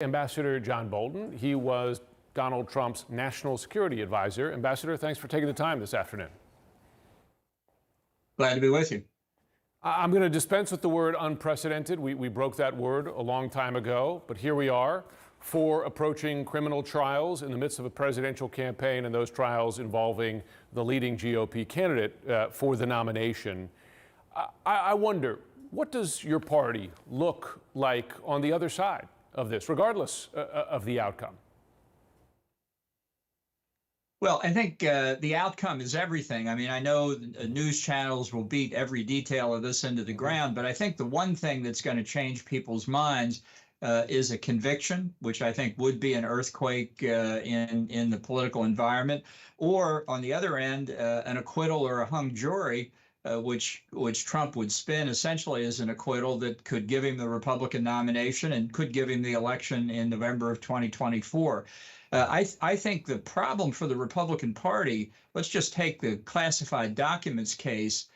Ambassador John Bolton. He was Donald Trump's national security advisor. Ambassador, thanks for taking the time this afternoon. Glad to be with you. I'm going to dispense with the word unprecedented. We broke that word a long time ago, but here we are, 4 approaching criminal trials in the midst of a presidential campaign, and those trials involving the leading GOP candidate for the nomination. I wonder, what does your party look like on the other side of this, regardless of the outcome? Well, I think the outcome is everything. I mean, I know news channels will beat every detail of this into the ground, but I think the one thing that's going to change people's minds is a conviction, which I think would be an earthquake in the political environment, or on the other end, an acquittal or a hung jury, which Trump would spin essentially as an acquittal that could give him the Republican nomination and could give him the election in November of 2024. I think the problem for the Republican Party, let's just take the classified documents case,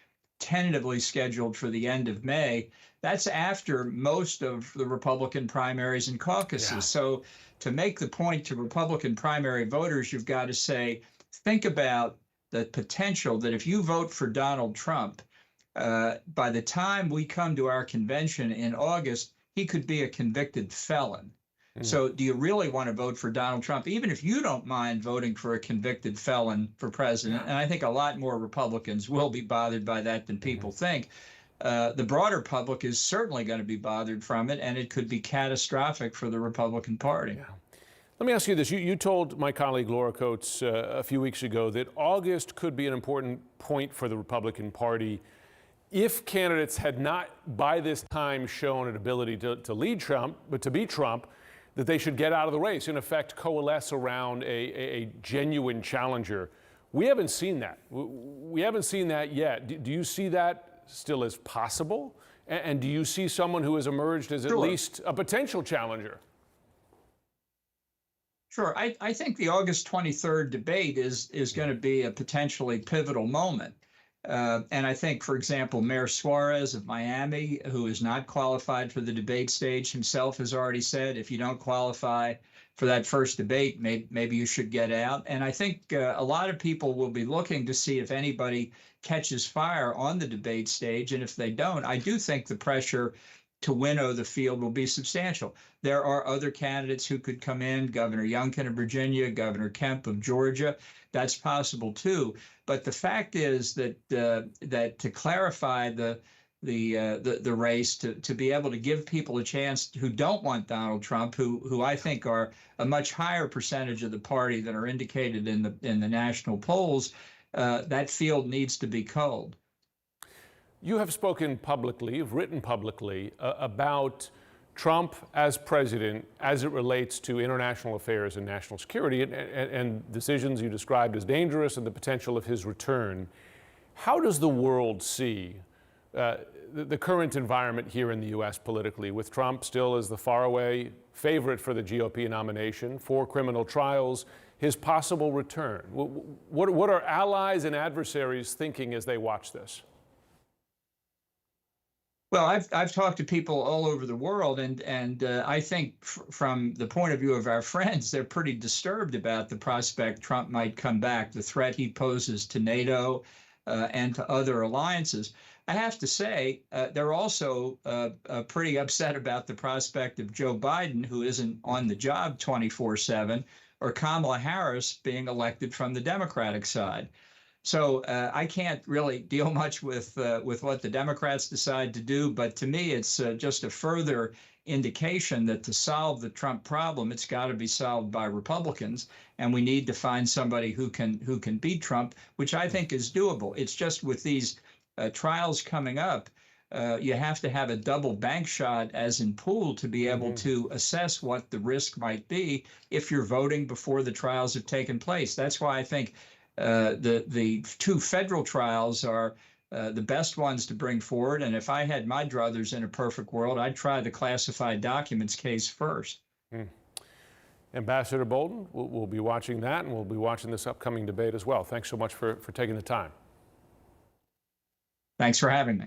tentatively scheduled for the end of May. That's after most of the Republican primaries and caucuses. Yeah. So to make the point to Republican primary voters, you've got to say, think about the potential that if you vote for Donald Trump, by the time we come to our convention in August, he could be a convicted felon. So do you really want to vote for Donald Trump, even if you don't mind voting for a convicted felon for president? And I think a lot more Republicans will be bothered by that than people think. The broader public is certainly going to be bothered from it, and it could be catastrophic for the Republican Party. Yeah. Let me ask you this. You told my colleague Laura Coates a few weeks ago that August could be an important point for the Republican Party if candidates had not by this time shown an ability to lead Trump, but to beat Trump, that they should get out of the race, in effect coalesce around a genuine challenger. We haven't seen that. We haven't seen that yet. Do you see that still as possible? And do you see someone who has emerged as at least a potential challenger? Sure. I think the August 23rd debate is going to be a potentially pivotal moment. And I think, for example, Mayor Suarez of Miami, who is not qualified for the debate stage himself, has already said, if you don't qualify for that first debate, maybe you should get out. And I think a lot of people will be looking to see if anybody catches fire on the debate stage. And if they don't, I do think the pressure to winnow the field will be substantial. There are other candidates who could come in, Governor Youngkin of Virginia, Governor Kemp of Georgia. That's possible too. But the fact is that that to clarify the race, to be able to give people a chance who don't want Donald Trump, who I think are a much higher percentage of the party than are indicated in the national polls, that field needs to be culled. You have spoken publicly, you've written publicly about Trump as president as it relates to international affairs and national security and decisions you described as dangerous and the potential of his return. How does the world see the current environment here in the U.S. politically, with Trump still as the faraway favorite for the GOP nomination, 4 criminal trials, his possible return? What are allies and adversaries thinking as they watch this? Well, I've talked to people all over the world, and I think from the point of view of our friends, they're pretty disturbed about the prospect Trump might come back, the threat he poses to NATO and to other alliances. I have to say, they're also pretty upset about the prospect of Joe Biden, who isn't on the job 24/7, or Kamala Harris being elected from the Democratic side. So I can't really deal much with what the Democrats decide to do, but to me, it's just a further indication that to solve the Trump problem, it's got to be solved by Republicans, and we need to find somebody who can beat Trump, which I think is doable. It's just with these trials coming up, you have to have a double bank shot, as in pool, to be able to assess what the risk might be if you're voting before the trials have taken place. That's why I think the 2 federal trials are the best ones to bring forward. And if I had my druthers in a perfect world, I'd try the classified documents case first. Ambassador Bolton, we'll be watching that, and we'll be watching this upcoming debate as well. Thanks so much for taking the time. Thanks for having me.